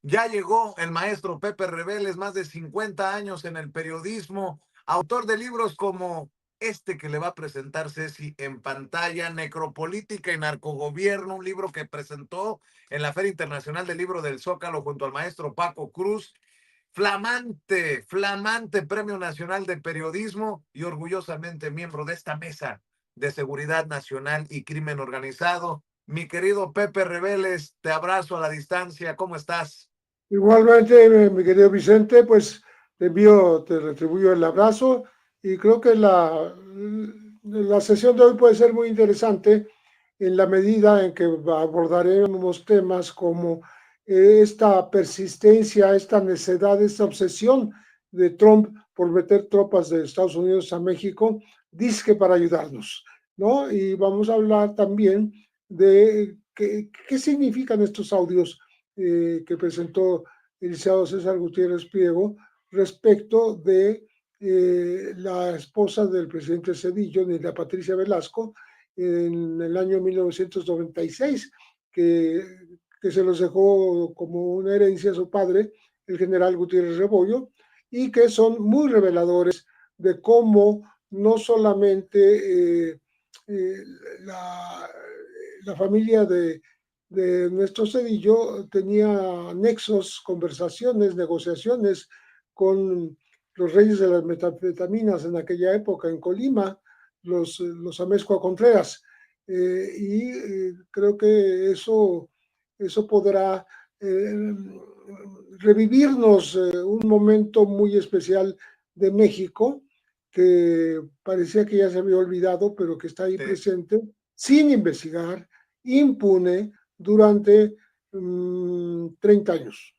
Ya llegó el maestro Pepe Rebeles, más de 50 años en el periodismo, autor de libros como este que le va a presentar Ceci en pantalla, Necropolítica y Narcogobierno, un libro que presentó en la Feria Internacional del Libro del Zócalo junto al maestro Paco Cruz. Flamante, flamante Premio Nacional de Periodismo y orgullosamente miembro de esta mesa de seguridad nacional y crimen organizado. Mi querido Pepe Rebeles, te abrazo a la distancia. ¿Cómo estás? Igualmente, mi querido Vicente, pues te retribuyo el abrazo y creo que la sesión de hoy puede ser muy interesante en la medida en que abordaremos temas como esta persistencia, esta necedad, esta obsesión de Trump por meter tropas de Estados Unidos a México, dizque para ayudarnos, ¿no? Y vamos a hablar también de qué significan estos audios que presentó el licenciado César Gutiérrez Priego respecto de la esposa del presidente Cedillo, la Patricia Velasco, en el año 1996, que se los dejó como una herencia a su padre, el general Gutiérrez Rebollo, y que son muy reveladores de cómo no solamente eh, la, la familia de nuestro Cedillo tenía nexos, conversaciones, negociaciones con los reyes de las metanfetaminas en aquella época en Colima, los Amezcua Contreras. Creo que eso podrá eh, revivirnos un momento muy especial de México que parecía que ya se había olvidado, pero que está ahí Te, presente, sin investigar, impune, durante 30 años.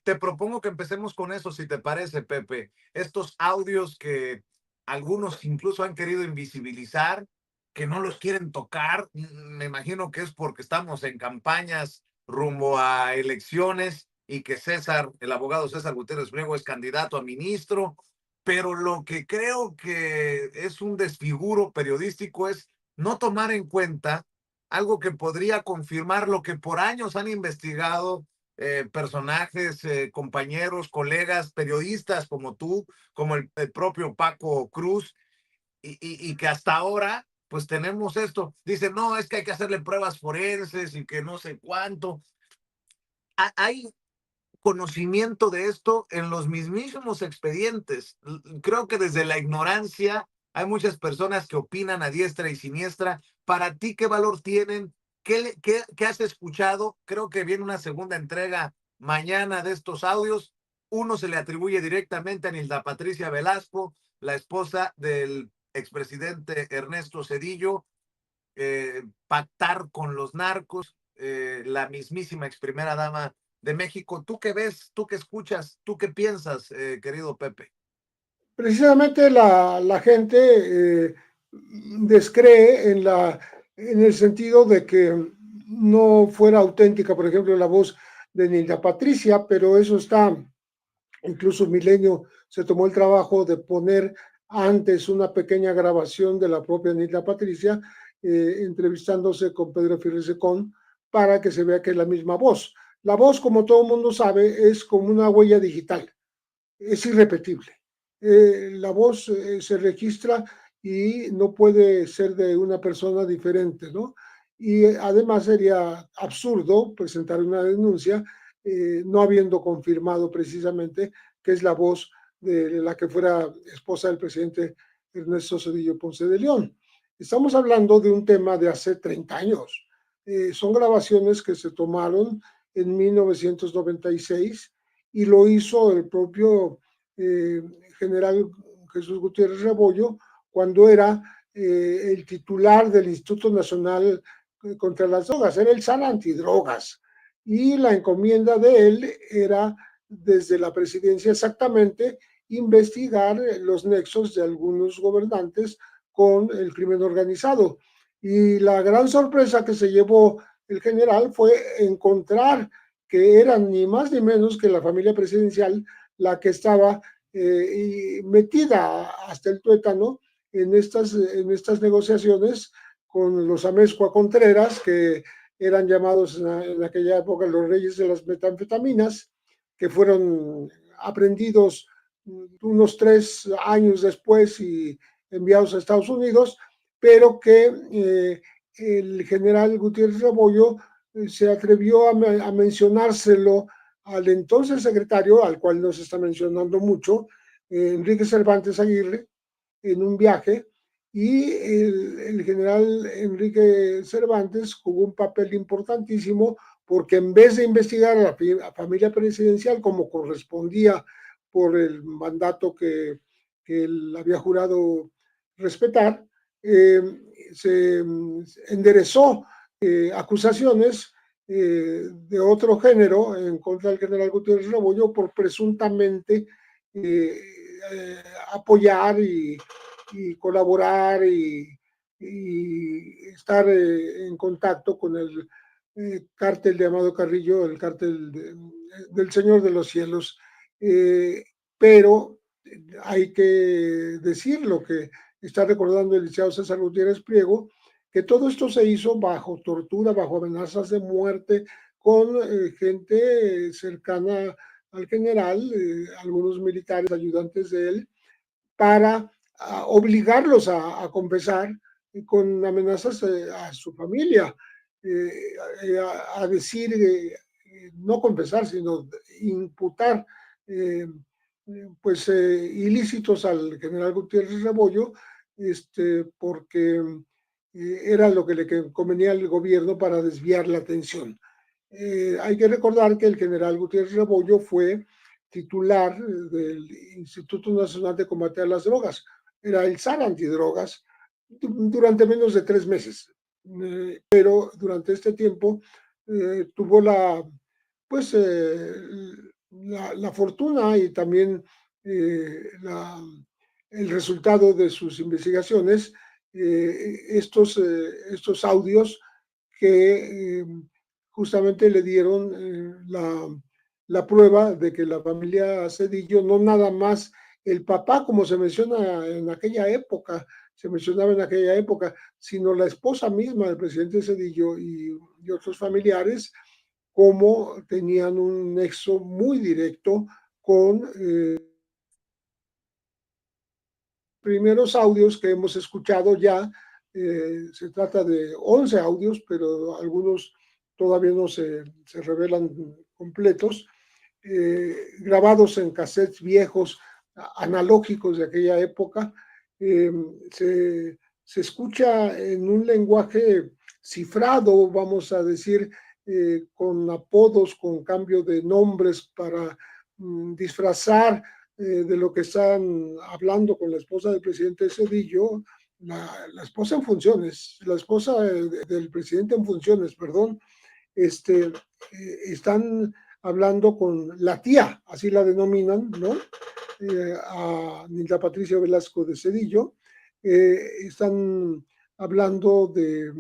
te propongo que empecemos con eso, si te parece, Pepe. Estos audios que algunos incluso han querido invisibilizar, que no los quieren tocar, me imagino que es porque estamos en campañas rumbo a elecciones y que César, el abogado César Gutiérrez Priego, es candidato a ministro, pero lo que creo que es un desfiguro periodístico es no tomar en cuenta algo que podría confirmar lo que por años han investigado personajes, compañeros, colegas, periodistas como tú, como el propio Paco Cruz, y que hasta ahora pues tenemos esto. Dicen, no, es que hay que hacerle pruebas forenses y que no sé cuánto. Hay conocimiento de esto en los mismísimos expedientes. Creo que desde la ignorancia hay muchas personas que opinan a diestra y siniestra. Para ti, ¿qué valor tienen? ¿Qué has escuchado? Creo que viene una segunda entrega mañana de estos audios. Uno se le atribuye directamente a Nilda Patricia Velasco, la esposa del expresidente Ernesto Cedillo, pactar con los narcos, la mismísima ex primera dama de México. ¿Tú qué ves? ¿Tú qué escuchas? ¿Tú qué piensas, querido Pepe? Precisamente la gente descree en el sentido de que no fuera auténtica, por ejemplo, la voz de Nilda Patricia, pero eso está. Incluso Milenio se tomó el trabajo de poner antes una pequeña grabación de la propia Nilda Patricia entrevistándose con Pedro Firrizecón para que se vea que es la misma voz. La voz, como todo el mundo sabe, es como una huella digital, es irrepetible. La voz se registra y no puede ser de una persona diferente, ¿no? Y además sería absurdo presentar una denuncia no habiendo confirmado precisamente que es la voz de la que fuera esposa del presidente Ernesto Zedillo Ponce de León. Estamos hablando de un tema de hace 30 años. Son grabaciones que se tomaron en 1996 y lo hizo el propio eh, general Jesús Gutiérrez Rebollo cuando era el titular del Instituto Nacional contra las Drogas, era el SAN antidrogas. Y la encomienda de él era, desde la presidencia exactamente, investigar los nexos de algunos gobernantes con el crimen organizado. Y la gran sorpresa que se llevó el general fue encontrar que eran ni más ni menos que la familia presidencial la que estaba metida hasta el tuétano en estas negociaciones con los Amezcua Contreras, que eran llamados en aquella época los reyes de las metanfetaminas, que fueron aprendidos unos 3 años después y enviados a Estados Unidos, pero que el general Gutiérrez Rebollo se atrevió a mencionárselo al entonces secretario, al cual no se está mencionando mucho, Enrique Cervantes Aguirre, en un viaje, y el general Enrique Cervantes jugó un papel importantísimo porque en vez de investigar a la familia presidencial como correspondía por el mandato que él había jurado respetar, se enderezó acusaciones de otro género en contra del general Gutiérrez Rebollo por presuntamente apoyar y colaborar y estar en contacto con el cártel de Amado Carrillo, el cártel del Señor de los Cielos. Pero hay que decir lo que está recordando el licenciado César Gutiérrez Priego, que todo esto se hizo bajo tortura, bajo amenazas de muerte, con gente cercana al general, algunos militares ayudantes de él, para obligarlos a confesar con amenazas a su familia, a decir, no confesar, sino imputar pues ilícitos al general Gutiérrez Rebollo, porque era lo que le convenía al gobierno para desviar la atención. Hay que recordar que el general Gutiérrez Rebollo fue titular del Instituto Nacional de Combate a las Drogas. Era el zar antidrogas durante menos de 3 meses. Pero durante este tiempo tuvo pues, la fortuna y también el resultado de sus investigaciones, estos audios que justamente le dieron la prueba de que la familia Cedillo, no nada más el papá, como se menciona en aquella época, se mencionaba en aquella época, sino la esposa misma del presidente Cedillo y otros familiares, como tenían un nexo muy directo con primeros audios que hemos escuchado ya. Se trata de 11 audios, pero algunos todavía no se revelan completos, grabados en cassettes viejos, analógicos de aquella época. Se escucha en un lenguaje cifrado, vamos a decir, con apodos, con cambio de nombres para disfrazar de lo que están hablando con la esposa del presidente Cedillo, la esposa en funciones, la esposa del presidente en funciones, perdón, están hablando con la tía, así la denominan, ¿no? A Nilda Patricia Velasco de Cedillo, están hablando de...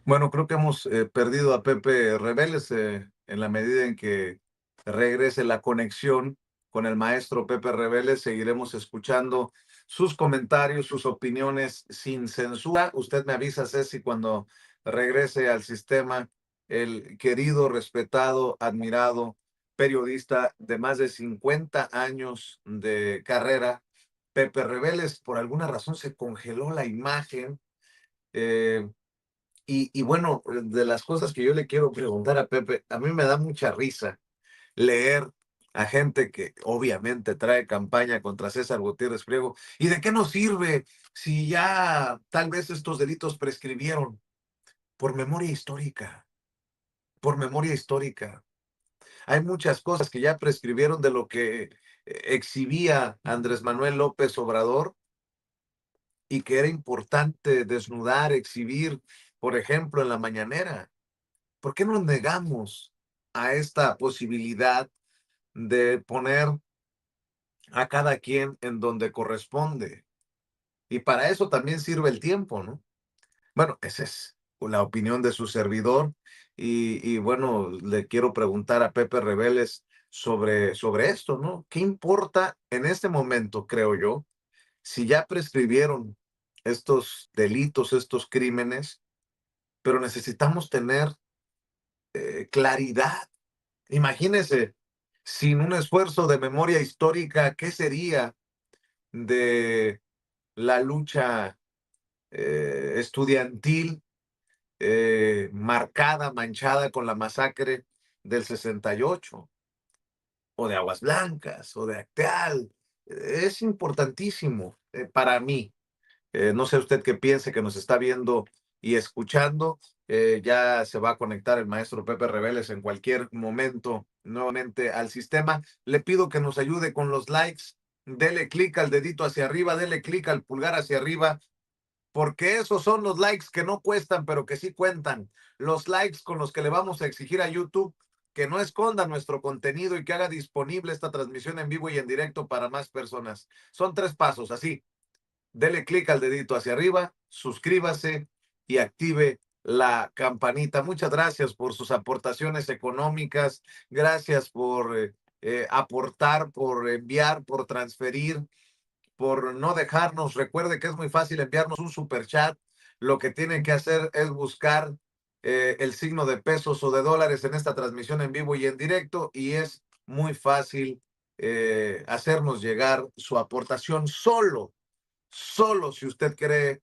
Bueno, creo que hemos perdido a Pepe Reveles en la medida en que regrese la conexión con el maestro Pepe Reveles. Seguiremos escuchando sus comentarios, sus opiniones sin censura. Usted me avisa, Ceci, cuando regrese al sistema el querido, respetado, admirado periodista de más de 50 años de carrera, Pepe Reveles. Por alguna razón se congeló la imagen. Y bueno, de las cosas que yo le quiero preguntar a Pepe, a mí me da mucha risa leer a gente que obviamente trae campaña contra César Gutiérrez Priego. ¿Y de qué nos sirve si ya tal vez estos delitos prescribieron? Por memoria histórica, por memoria histórica. Hay muchas cosas que ya prescribieron de lo que exhibía Andrés Manuel López Obrador y que era importante desnudar, exhibir, por ejemplo, en la mañanera. ¿Por qué nos negamos a esta posibilidad de poner a cada quien en donde corresponde? Y para eso también sirve el tiempo, ¿no? Bueno, esa es la opinión de su servidor. Y bueno, le quiero preguntar a Pepe Reveles sobre esto, ¿no? ¿Qué importa en este momento, creo yo, si ya prescribieron estos delitos, estos crímenes, pero necesitamos tener claridad. Imagínense, sin un esfuerzo de memoria histórica, ¿qué sería de la lucha estudiantil marcada, manchada con la masacre del 68, o de Aguas Blancas, o de Acteal? Es importantísimo para mí. No sé usted qué piense, que nos está viendo y escuchando. Ya se va a conectar el maestro Pepe Reveles en cualquier momento nuevamente al sistema. Le pido que nos ayude con los likes. Dele clic al dedito hacia arriba, dele clic al pulgar hacia arriba, porque esos son los likes que no cuestan, pero que sí cuentan. Los likes con los que le vamos a exigir a YouTube que no esconda nuestro contenido y que haga disponible esta transmisión en vivo y en directo para más personas. Son 3 pasos, así. Dele clic al dedito hacia arriba, suscríbase y active la campanita. Muchas gracias por sus aportaciones económicas. Gracias por aportar, por enviar, por transferir, por no dejarnos. Recuerde que es muy fácil enviarnos un super chat. Lo que tienen que hacer es buscar el signo de pesos o de dólares en esta transmisión en vivo y en directo, y es muy fácil hacernos llegar su aportación. Solo si usted cree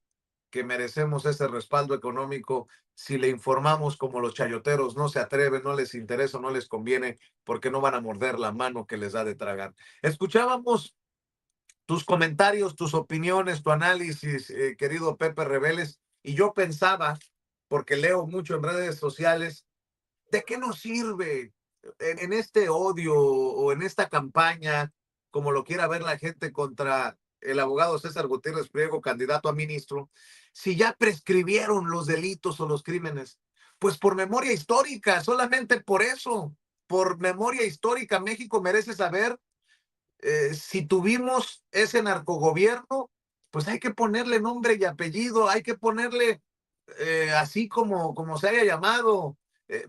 que merecemos ese respaldo económico, si le informamos como los chayoteros no se atreven, no les interesa, no les conviene, porque no van a morder la mano que les da de tragar. Escuchábamos tus comentarios, tus opiniones, tu análisis, querido Pepe Reveles, y yo pensaba, porque leo mucho en redes sociales, ¿de qué nos sirve en este odio o en esta campaña, como lo quiera ver la gente, contra el abogado César Gutiérrez Priego, candidato a ministro, si ya prescribieron los delitos o los crímenes? Pues por memoria histórica, solamente por eso, por memoria histórica, México merece saber si tuvimos ese narcogobierno, pues hay que ponerle nombre y apellido, hay que ponerle así como se haya llamado,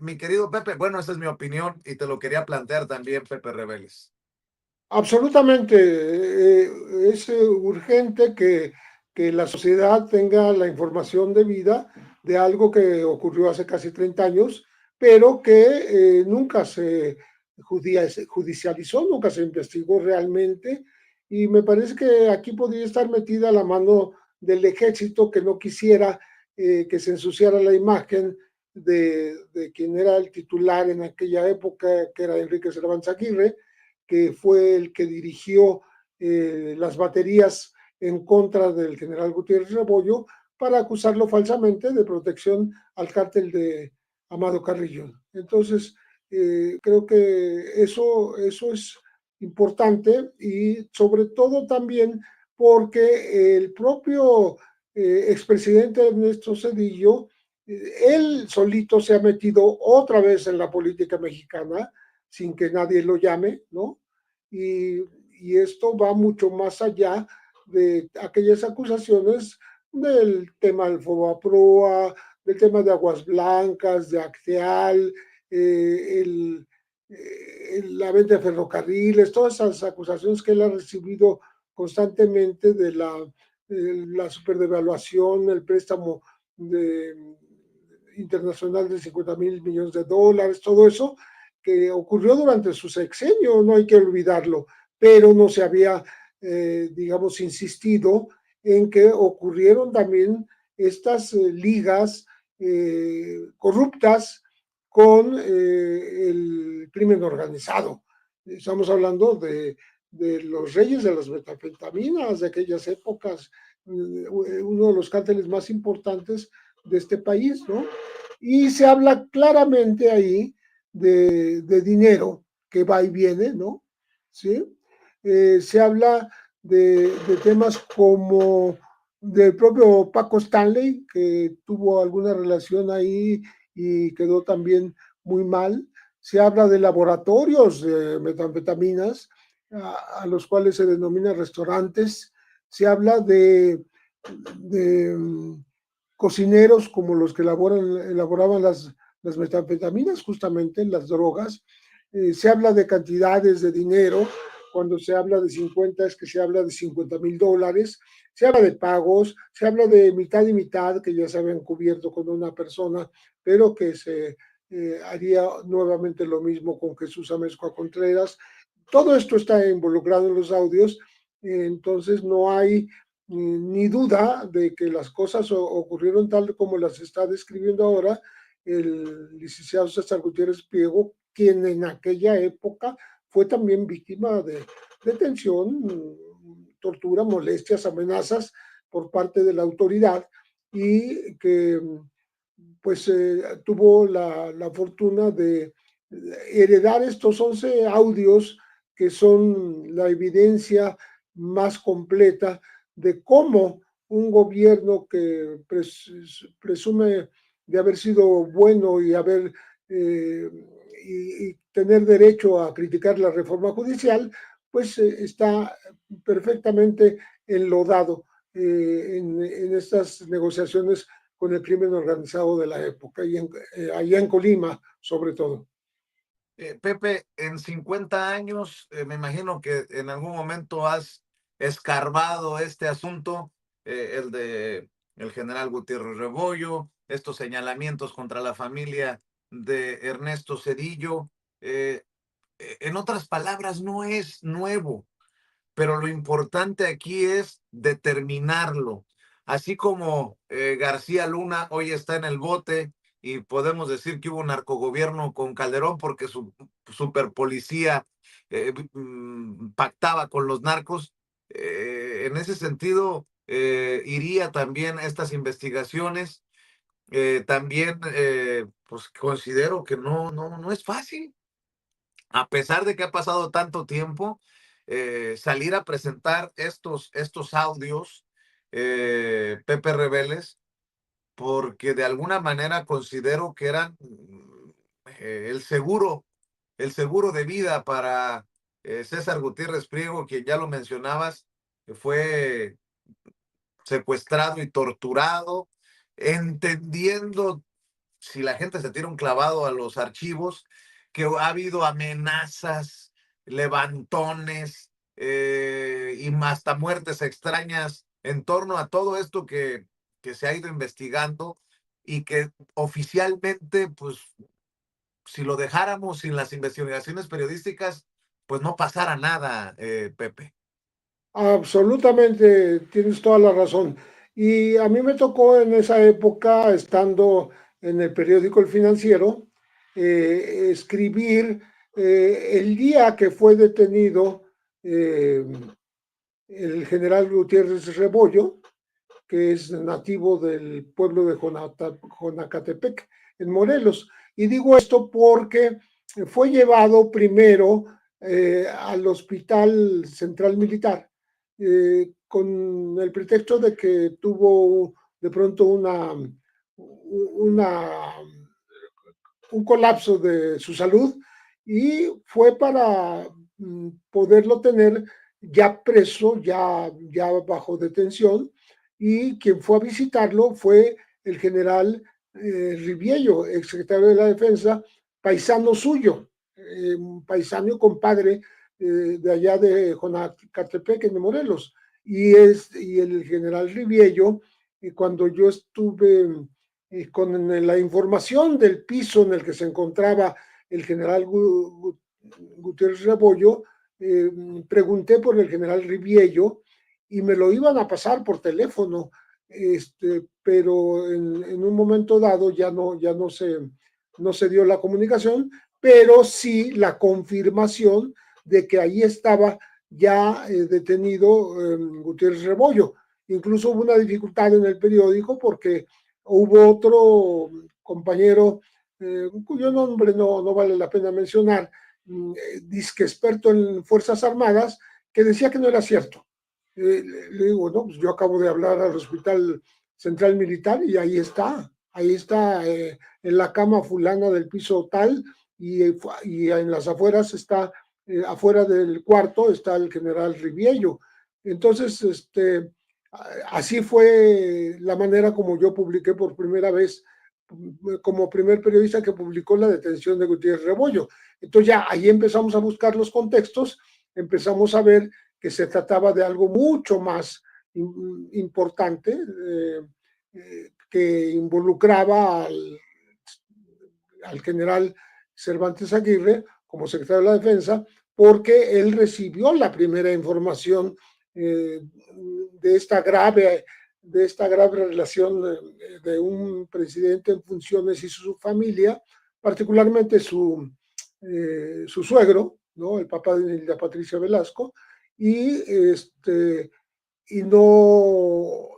mi querido Pepe. Bueno, esa es mi opinión y te lo quería plantear también, Pepe Reveles. Absolutamente, es urgente que la sociedad tenga la información debida de algo que ocurrió hace casi 30 años, pero que nunca se judicializó, nunca se investigó realmente, y me parece que aquí podría estar metida la mano del ejército, que no quisiera que se ensuciara la imagen de quien era el titular en aquella época, que era Enrique Cervantes Aguirre, que fue el que dirigió las baterías en contra del general Gutiérrez Rebollo para acusarlo falsamente de protección al cártel de Amado Carrillo. Entonces, creo que eso es importante, y sobre todo también porque el propio expresidente Ernesto Zedillo, él solito se ha metido otra vez en la política mexicana sin que nadie lo llame, ¿no? Y, y esto va mucho más allá de aquellas acusaciones del tema del Fobaproa, del tema de Aguas Blancas, de Acteal, la venta de ferrocarriles, todas esas acusaciones que él ha recibido constantemente de la superdevaluación, el préstamo internacional de 50,000 millones de dólares, todo eso que ocurrió durante su sexenio, no hay que olvidarlo, pero no se había, digamos, insistido en que ocurrieron también estas ligas corruptas con el crimen organizado. Estamos hablando de los reyes de las metanfetaminas de aquellas épocas, uno de los cárteles más importantes de este país, ¿no? Y se habla claramente ahí de dinero que va y viene, ¿no? ¿Sí? Se habla de temas como del propio Paco Stanley, que tuvo alguna relación ahí y quedó también muy mal. Se habla de laboratorios de metanfetaminas, a los cuales se denomina restaurantes. Se habla de cocineros como los que elaboraban las metanfetaminas, justamente las drogas. Se habla de cantidades de dinero cuando se habla de 50 es que se habla de $50,000, se habla de pagos, se habla de mitad y mitad que ya se habían cubierto con una persona, pero que se haría nuevamente lo mismo con Jesús Amezcua Contreras. Todo esto está involucrado en los audios, entonces no hay ni duda de que las cosas ocurrieron tal como las está describiendo ahora el licenciado César Gutiérrez Priego, quien en aquella época fue también víctima de detención, tortura, molestias, amenazas por parte de la autoridad y que pues tuvo la fortuna de heredar estos 11 audios que son la evidencia más completa de cómo un gobierno que presume de haber sido bueno y haber y tener derecho a criticar la reforma judicial, pues está perfectamente enlodado en estas negociaciones con el crimen organizado de la época, y allá en Colima, sobre todo. Pepe, en 50 años, me imagino que en algún momento has escarbado este asunto, el de el general Gutiérrez Rebollo, estos señalamientos contra la familia de Ernesto Zedillo. Eh, en otras palabras, no es nuevo, pero lo importante aquí es determinarlo. Así como García Luna hoy está en el bote y podemos decir que hubo un narcogobierno con Calderón porque su superpolicía pactaba con los narcos, en ese sentido iría también estas investigaciones. También pues considero que no es fácil, a pesar de que ha pasado tanto tiempo, salir a presentar estos audios, Pepe Rebeles, porque de alguna manera considero que eran el seguro de vida para César Gutiérrez Priego, quien ya lo mencionabas, que fue secuestrado y torturado, entendiendo, si la gente se tira un clavado a los archivos, que ha habido amenazas, levantones y hasta muertes extrañas en torno a todo esto que se ha ido investigando y que oficialmente, pues, si lo dejáramos sin las investigaciones periodísticas, pues no pasara nada, Pepe. Absolutamente, tienes toda la razón. Y a mí me tocó en esa época, estando en el periódico El Financiero, escribir el día que fue detenido el general Gutiérrez Rebollo, que es nativo del pueblo de Jonacatepec, en Morelos. Y digo esto porque fue llevado primero al Hospital Central Militar con el pretexto de que tuvo de pronto un colapso de su salud y fue para poderlo tener ya preso, ya bajo detención, y quien fue a visitarlo fue el general Riviello, exsecretario de la Defensa, paisano suyo, paisano y compadre de allá de Jonacatepec, en Morelos. Y el general Riviello, cuando yo estuve con la información del piso en el que se encontraba el general Gutiérrez Rebollo, pregunté por el general Riviello y me lo iban a pasar por teléfono, pero en un momento dado no se dio la comunicación, pero sí la confirmación de que ahí estaba ya detenido Gutiérrez Rebollo. Incluso hubo una dificultad en el periódico porque hubo otro compañero cuyo nombre no vale la pena mencionar, disque experto en Fuerzas Armadas, que decía que no era cierto. Le digo, no, pues yo acabo de hablar al Hospital Central Militar y ahí está en la cama fulana del piso tal y en las afueras está, afuera del cuarto está el general Riviello. Entonces, así fue la manera como yo publiqué por primera vez, como primer periodista que publicó la detención de Gutiérrez Rebollo. Entonces ya ahí empezamos a buscar los contextos empezamos a ver que se trataba de algo mucho más importante, que involucraba al general Cervantes Aguirre como secretario de la Defensa, porque él recibió la primera información de esta grave relación de un presidente en funciones y su familia, particularmente su suegro, ¿no? El papá de la Patricia Velasco, y, y no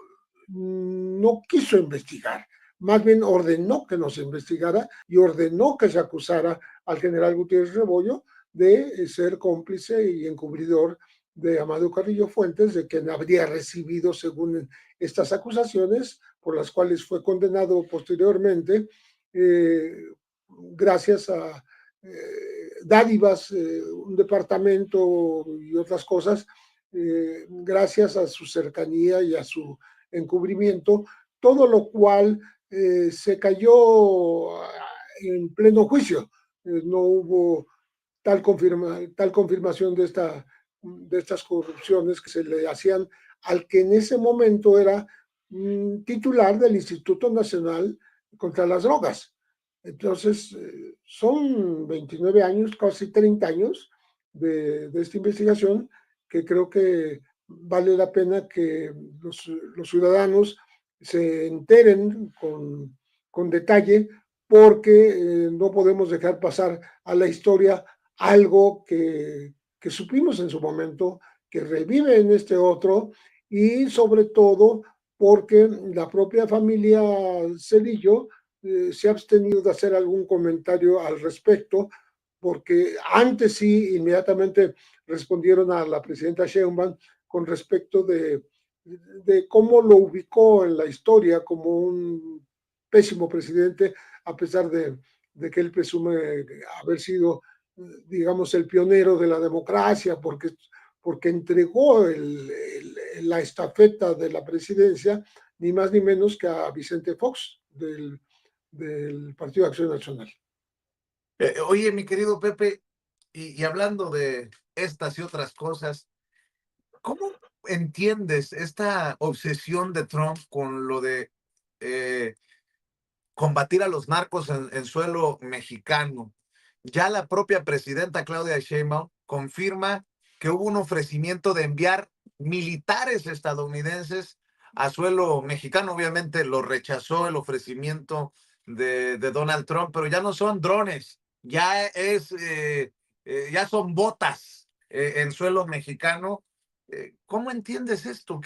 quiso investigar, más bien ordenó que no se investigara y ordenó que se acusara al general Gutiérrez Rebollo de ser cómplice y encubridor de Amado Carrillo Fuentes, de quien habría recibido, según estas acusaciones, por las cuales fue condenado posteriormente, gracias a dádivas, un departamento y otras cosas, gracias a su cercanía y a su encubrimiento, todo lo cual se cayó en pleno juicio. No hubo tal confirmación de estas corrupciones que se le hacían al que en ese momento era titular del Instituto Nacional contra las Drogas. Entonces, son 29 años, casi 30 años de esta investigación, que creo que vale la pena que los ciudadanos se enteren con detalle, porque no podemos dejar pasar a la historia algo que supimos en su momento, que revive en este otro, y sobre todo porque la propia familia Cedillo se ha abstenido de hacer algún comentario al respecto, porque antes sí, inmediatamente respondieron a la presidenta Sheinbaum con respecto de cómo lo ubicó en la historia como un pésimo presidente, a pesar de que él presume haber sido, digamos, el pionero de la democracia, porque entregó la estafeta de la presidencia, ni más ni menos que a Vicente Fox, del Partido de Acción Nacional. Oye, mi querido Pepe, y hablando de estas y otras cosas, ¿cómo entiendes esta obsesión de Trump con lo de eh, combatir a los narcos en suelo mexicano? Ya la propia presidenta Claudia Sheinbaum confirma que hubo un ofrecimiento de enviar militares estadounidenses a suelo mexicano. Obviamente lo rechazó el ofrecimiento de Donald Trump, pero ya no son drones, ya son botas en suelo mexicano. ¿Cómo entiendes esto?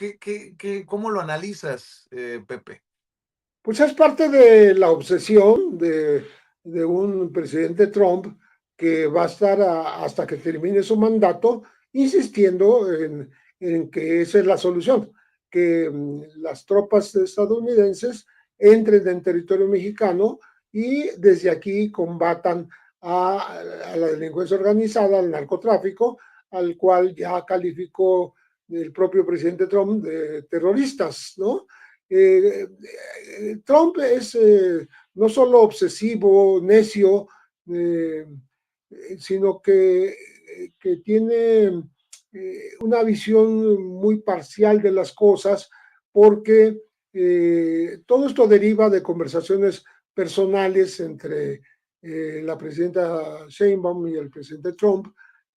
¿Cómo lo analizas, Pepe? Pues es parte de la obsesión de un presidente Trump que va a estar hasta que termine su mandato insistiendo en que esa es la solución, que las tropas estadounidenses entren en territorio mexicano y desde aquí combatan a la delincuencia organizada, al narcotráfico, al cual ya calificó el propio presidente Trump de terroristas, ¿no? Trump es no solo obsesivo, necio, eh, sino que tiene una visión muy parcial de las cosas, porque todo esto deriva de conversaciones personales entre la presidenta Sheinbaum y el presidente Trump,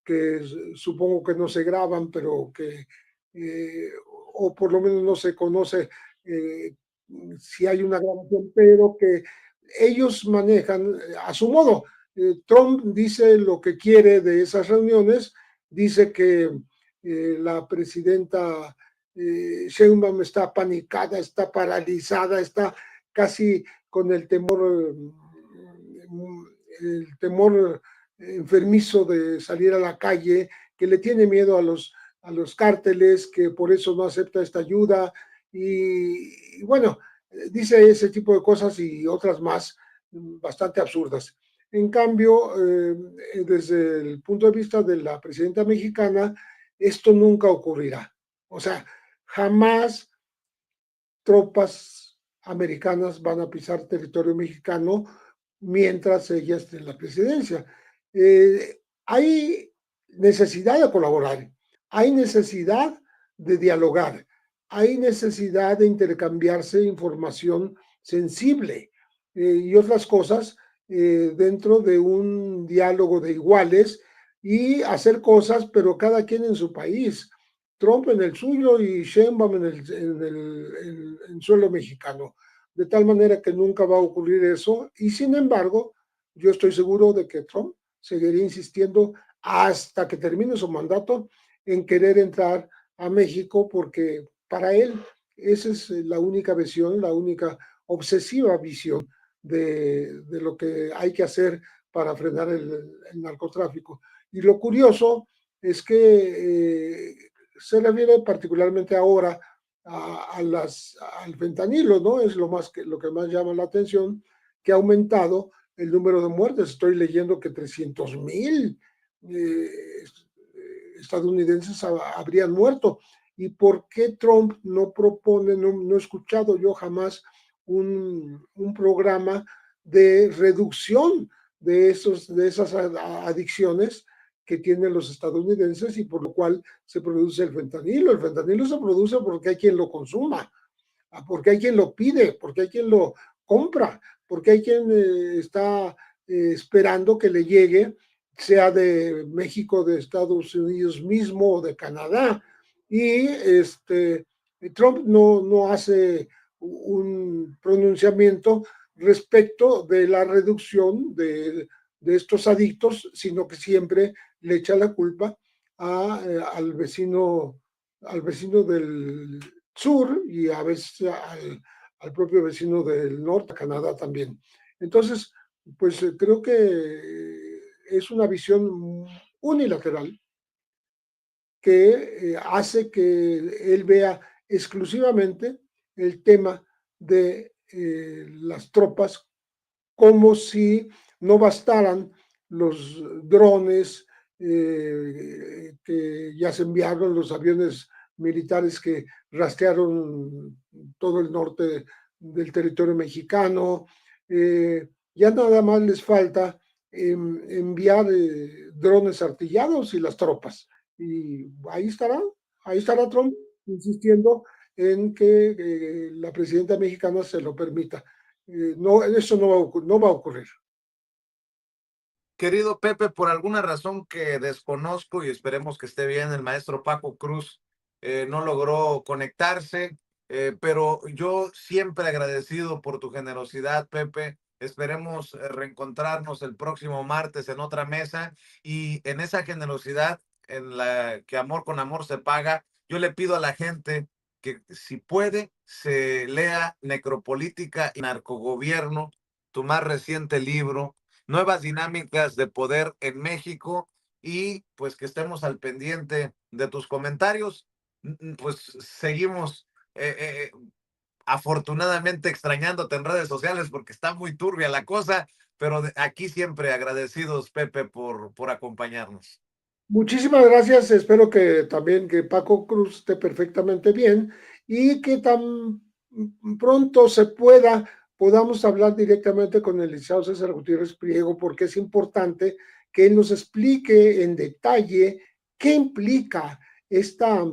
que supongo que no se graban, pero que, o por lo menos no se conoce eh, si hay una grabación, pero que ellos manejan a su modo. Trump dice lo que quiere de esas reuniones, dice que la presidenta Sheinbaum está panicada, está paralizada, está casi con el temor enfermizo de salir a la calle, que le tiene miedo a los cárteles, que por eso no acepta esta ayuda, y bueno, dice ese tipo de cosas y otras más bastante absurdas. En cambio, desde el punto de vista de la presidenta mexicana, esto nunca ocurrirá. O sea, jamás tropas americanas van a pisar territorio mexicano mientras ella esté en la presidencia. Hay necesidad de colaborar, hay necesidad de dialogar, hay necesidad de intercambiarse información sensible y otras cosas dentro de un diálogo de iguales y hacer cosas, pero cada quien en su país. Trump en el suyo y Sheinbaum en suelo mexicano. De tal manera que nunca va a ocurrir eso. Y sin embargo, yo estoy seguro de que Trump seguiría insistiendo hasta que termine su mandato en querer entrar a México porque para él esa es la única visión, la única obsesiva visión de lo que hay que hacer para frenar el narcotráfico. Y lo curioso es que se refiere particularmente ahora al fentanilo, ¿no? Es lo que más llama la atención, que ha aumentado el número de muertes. Estoy leyendo que 300,000 estadounidenses habrían muerto. ¿Y por qué Trump no propone, no he escuchado yo jamás un programa de reducción de esas adicciones que tienen los estadounidenses y por lo cual se produce el fentanilo? El fentanilo se produce porque hay quien lo consuma, porque hay quien lo pide, porque hay quien lo compra, porque hay quien está esperando que le llegue, sea de México, de Estados Unidos mismo o de Canadá. Y Trump no hace un pronunciamiento respecto de la reducción de estos adictos, sino que siempre le echa la culpa al vecino del sur y a veces al propio vecino del norte, Canadá también. Entonces, pues creo que es una visión unilateral que hace que él vea exclusivamente el tema de las tropas como si no bastaran los drones que ya se enviaron, los aviones militares que rastrearon todo el norte del territorio mexicano. Ya nada más les falta enviar drones artillados y las tropas. Y ahí estará Trump insistiendo en que la presidenta mexicana se lo permita. No, eso no va a ocurrir. Querido Pepe, por alguna razón que desconozco y esperemos que esté bien, el maestro Paco Cruz no logró conectarse, pero yo siempre agradecido por tu generosidad, Pepe. Esperemos reencontrarnos el próximo martes en otra mesa y en esa generosidad en la que amor con amor se paga, yo le pido a la gente que si puede se lea Necropolítica y Narcogobierno, tu más reciente libro, nuevas dinámicas de poder en México y pues que estemos al pendiente de tus comentarios. Pues seguimos afortunadamente extrañándote en redes sociales porque está muy turbia la cosa, pero aquí siempre agradecidos, Pepe, por acompañarnos. Muchísimas gracias. Espero que también que Paco Cruz esté perfectamente bien y que tan pronto podamos hablar directamente con el licenciado César Gutiérrez Priego, porque es importante que él nos explique en detalle qué implica esta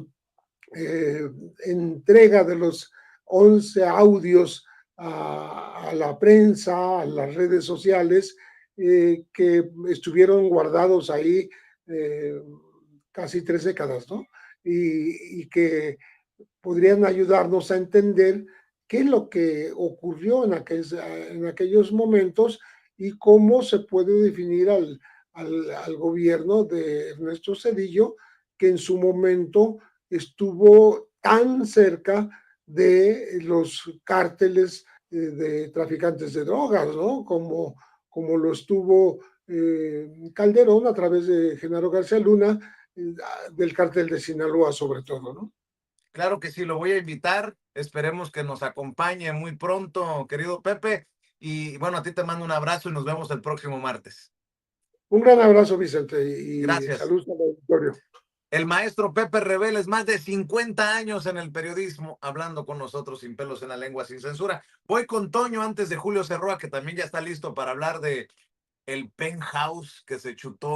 entrega de los 11 audios a la prensa, a las redes sociales, que estuvieron guardados ahí casi 3 décadas, ¿no? Y que podrían ayudarnos a entender qué es lo que ocurrió en aquellos momentos y cómo se puede definir al gobierno de Ernesto Zedillo, que en su momento estuvo tan cerca de los cárteles de traficantes de drogas, ¿no? Como lo estuvo Calderón a través de Genaro García Luna, del cártel de Sinaloa sobre todo, ¿no? Claro que sí, lo voy a invitar. Esperemos que nos acompañe muy pronto, querido Pepe. Y bueno, a ti te mando un abrazo y nos vemos el próximo martes. Un gran abrazo, Vicente, y Gracias. saludos al auditorio. El maestro Pepe Reveles, más de 50 años en el periodismo, hablando con nosotros sin pelos en la lengua, sin censura. Voy con Toño antes de Julio Cerroa, que también ya está listo para hablar de el penthouse que se chutó